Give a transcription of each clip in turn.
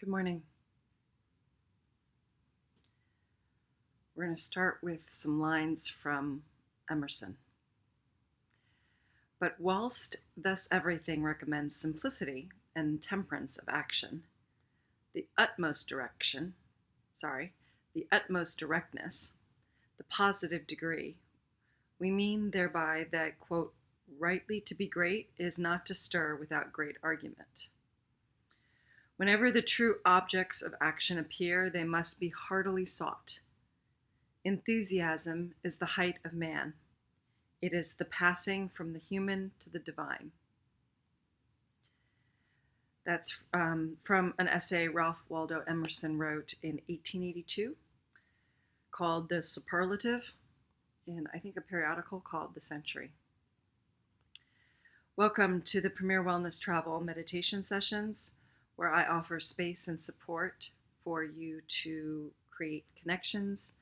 Good morning. We're going to start with some lines from Emerson. But whilst thus everything recommends simplicity and temperance of action, the utmost directness, the positive degree, we mean thereby that, quote, rightly to be great is not to stir without great argument. Whenever the true objects of action appear, they must be heartily sought. Enthusiasm is the height of man. It is the passing from the human to the divine. That's from an essay Ralph Waldo Emerson wrote in 1882 called The Superlative in, I think, a periodical called The Century. Welcome to the Premier Wellness Travel meditation sessions, where I offer space and support for you to create connections,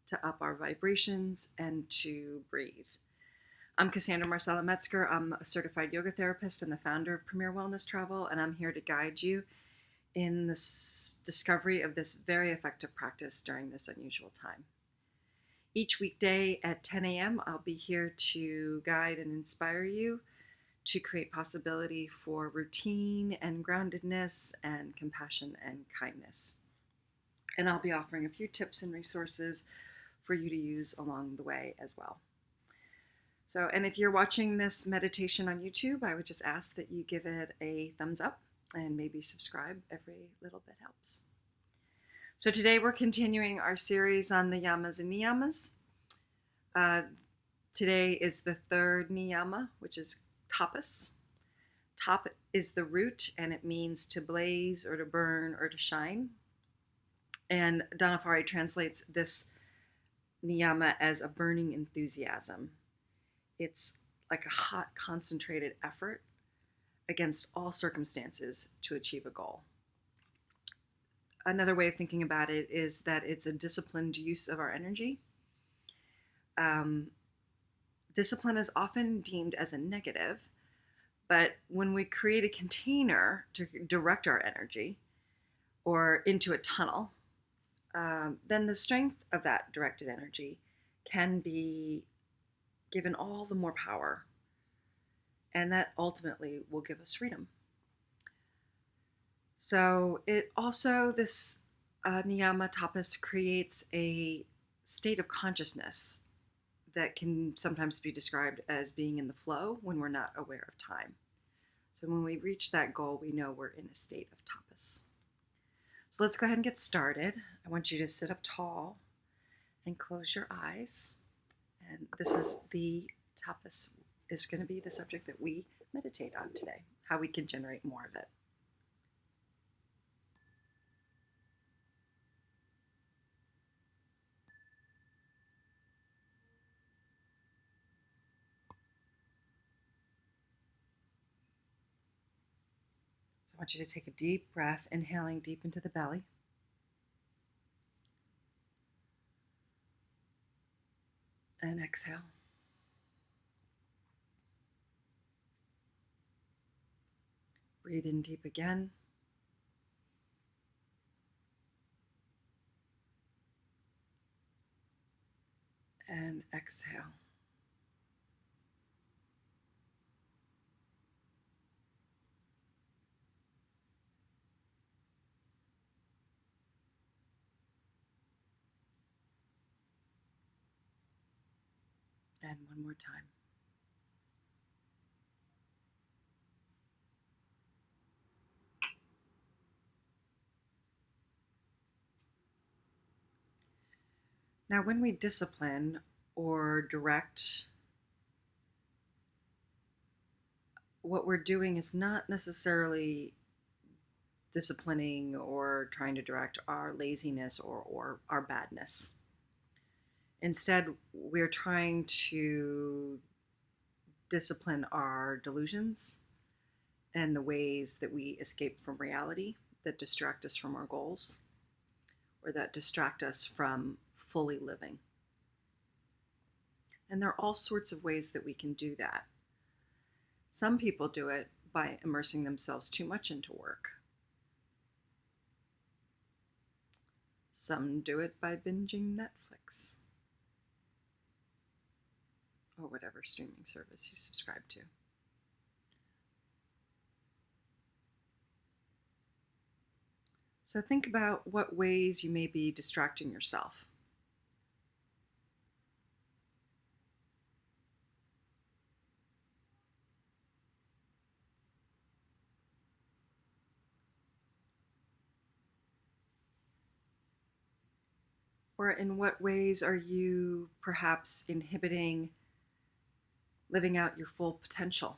to up our vibrations, and to breathe. I'm Cassandra Marcella Metzger. I'm a certified yoga therapist and the founder of Premier Wellness Travel, and I'm here to guide you in the discovery of this very effective practice during this unusual time. Each weekday at 10 a.m., I'll be here to guide and inspire you to create possibility for routine and groundedness and compassion and kindness. And I'll be offering a few tips and resources for you to use along the way as well. So, and if you're watching this meditation on YouTube, I would just ask that you give it a thumbs up and maybe subscribe. Every little bit helps. So today we're continuing our series on the yamas and niyamas. Today is the third niyama, which is Tapas. Tap is the root, and it means to blaze or to burn or to shine. And Dhanapari translates this niyama as a burning enthusiasm. It's like a hot, concentrated effort against all circumstances to achieve a goal. Another way of thinking about it is that it's a disciplined use of our energy. Discipline is often deemed as a negative, but when we create a container to direct our energy or into a tunnel, then the strength of that directed energy can be given all the more power, and that ultimately will give us freedom. So it also, this niyama tapas creates a state of consciousness that can sometimes be described as being in the flow when we're not aware of time. So when we reach that goal, we know we're in a state of tapas. So let's go ahead and get started. I want you to sit up tall and close your eyes. And this is the tapas is going to be the subject that we meditate on today, how we can generate more of it. I want you to take a deep breath, inhaling deep into the belly. And exhale. Breathe in deep again. And exhale. And one more time. Now, when we discipline or direct, what we're doing is not necessarily disciplining or trying to direct our laziness or our badness. Instead, we're trying to discipline our delusions and the ways that we escape from reality, that distract us from our goals, or that distract us from fully living. And there are all sorts of ways that we can do that. Some people do it by immersing themselves too much into work. Some do it by binging Netflix or whatever streaming service you subscribe to. So think about what ways you may be distracting yourself. Or in what ways are you perhaps inhibiting living out your full potential?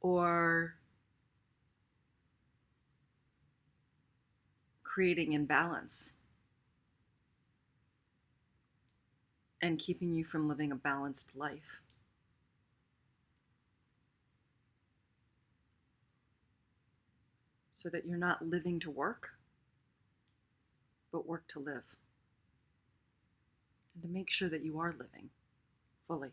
Or creating imbalance and keeping you from living a balanced life? So that you're not living to work, but work to live. And to make sure that you are living fully.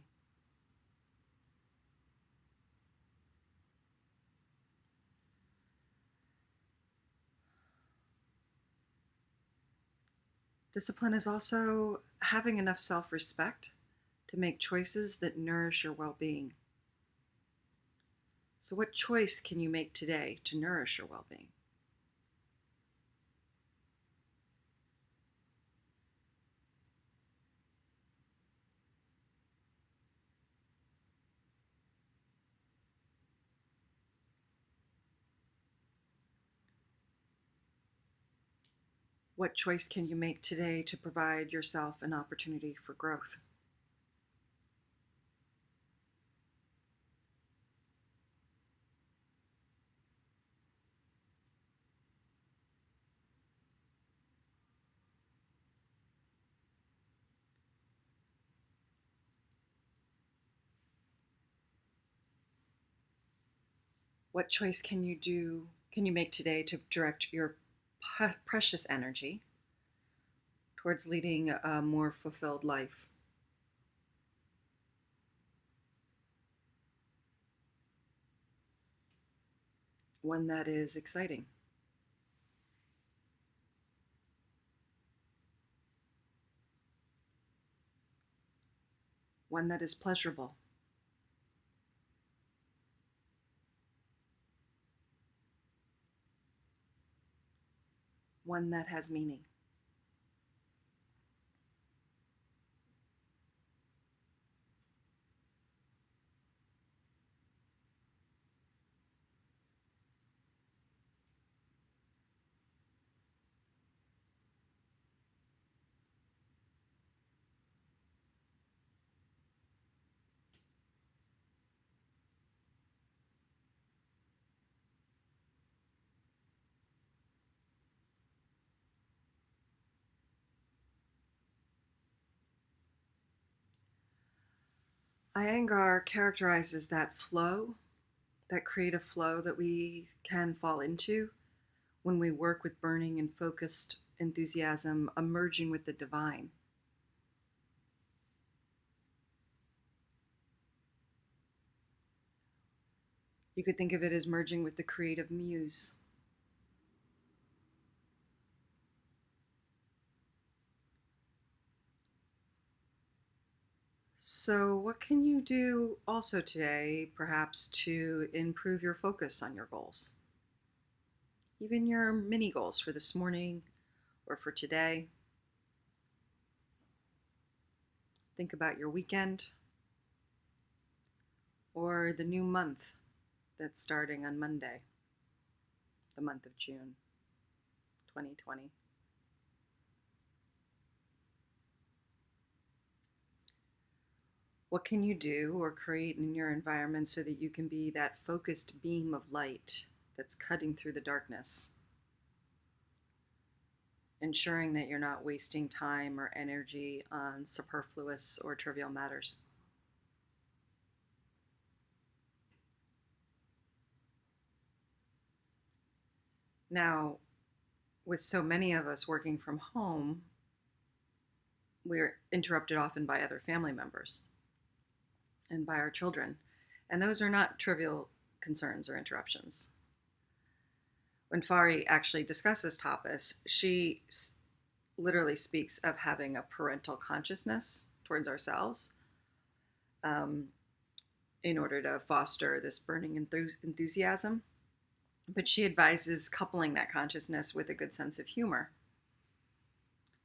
Discipline is also having enough self-respect to make choices that nourish your well-being. So what choice can you make today to nourish your well-being? What choice can you make today to provide yourself an opportunity for growth? What choice can you make today to direct your precious energy towards leading a more fulfilled life? One that is exciting. One that is pleasurable. One that has meaning. Iyengar characterizes that flow, that creative flow that we can fall into when we work with burning and focused enthusiasm, emerging with the divine. You could think of it as merging with the creative muse. So, what can you do also today, perhaps, to improve your focus on your goals? Even your mini goals for this morning or for today. Think about your weekend or the new month that's starting on Monday, the month of June 2020. What can you do or create in your environment so that you can be that focused beam of light that's cutting through the darkness? Ensuring that you're not wasting time or energy on superfluous or trivial matters. Now, with so many of us working from home, we're interrupted often by other family members and by our children. And those are not trivial concerns or interruptions. When Fari actually discusses tapas, she literally speaks of having a parental consciousness towards ourselves, in order to foster this burning enthusiasm. But she advises coupling that consciousness with a good sense of humor.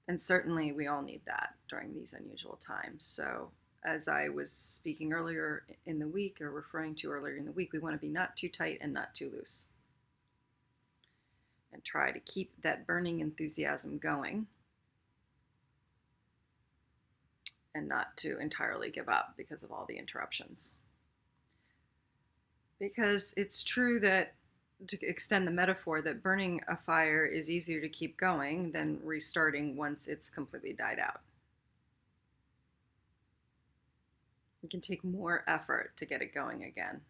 And certainly we all need that during these unusual times. So as I was speaking earlier in the week, or referring to earlier in the week, we want to be not too tight and not too loose. And try to keep that burning enthusiasm going, and not to entirely give up because of all the interruptions. Because it's true that, to extend the metaphor, that burning a fire is easier to keep going than restarting once it's completely died out. It can take more effort to get it going again.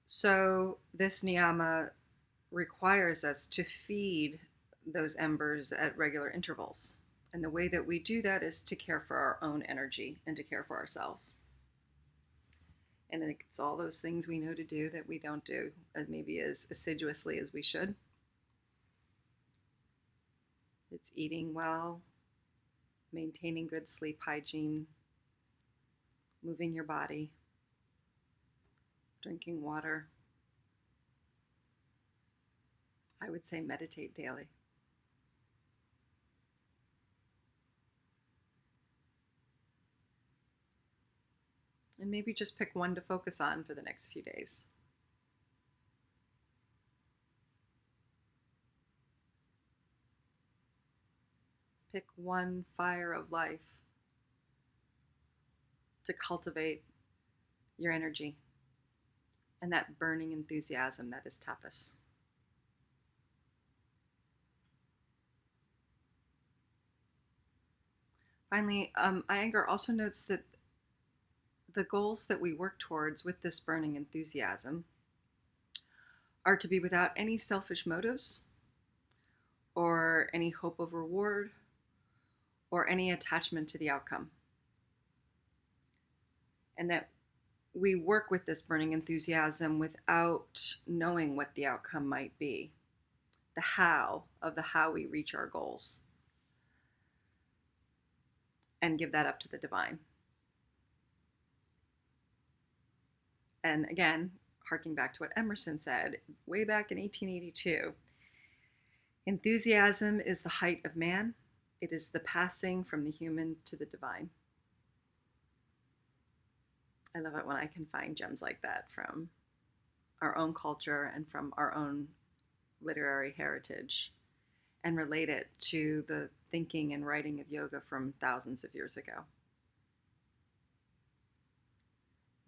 So this niyama requires us to feed those embers at regular intervals. And the way that we do that is to care for our own energy and to care for ourselves. And it's all those things we know to do that we don't do maybe as assiduously as we should. It's eating well, maintaining good sleep hygiene, moving your body, drinking water. I would say meditate daily. And maybe just pick one to focus on for the next few days. Pick one fire of life to cultivate your energy and that burning enthusiasm that is tapas. Finally, Iyengar also notes that the goals that we work towards with this burning enthusiasm are to be without any selfish motives or any hope of reward or any attachment to the outcome. And that we work with this burning enthusiasm without knowing what the outcome might be, the how we reach our goals, and give that up to the divine. And again, harking back to what Emerson said way back in 1882, enthusiasm is the height of man. It is the passing from the human to the divine. I love it when I can find gems like that from our own culture and from our own literary heritage and relate it to the thinking and writing of yoga from thousands of years ago.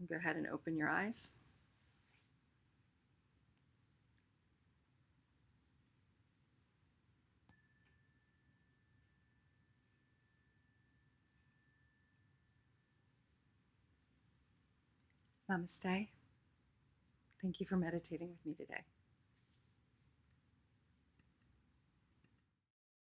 Go ahead and open your eyes. Namaste. Thank you for meditating with me today.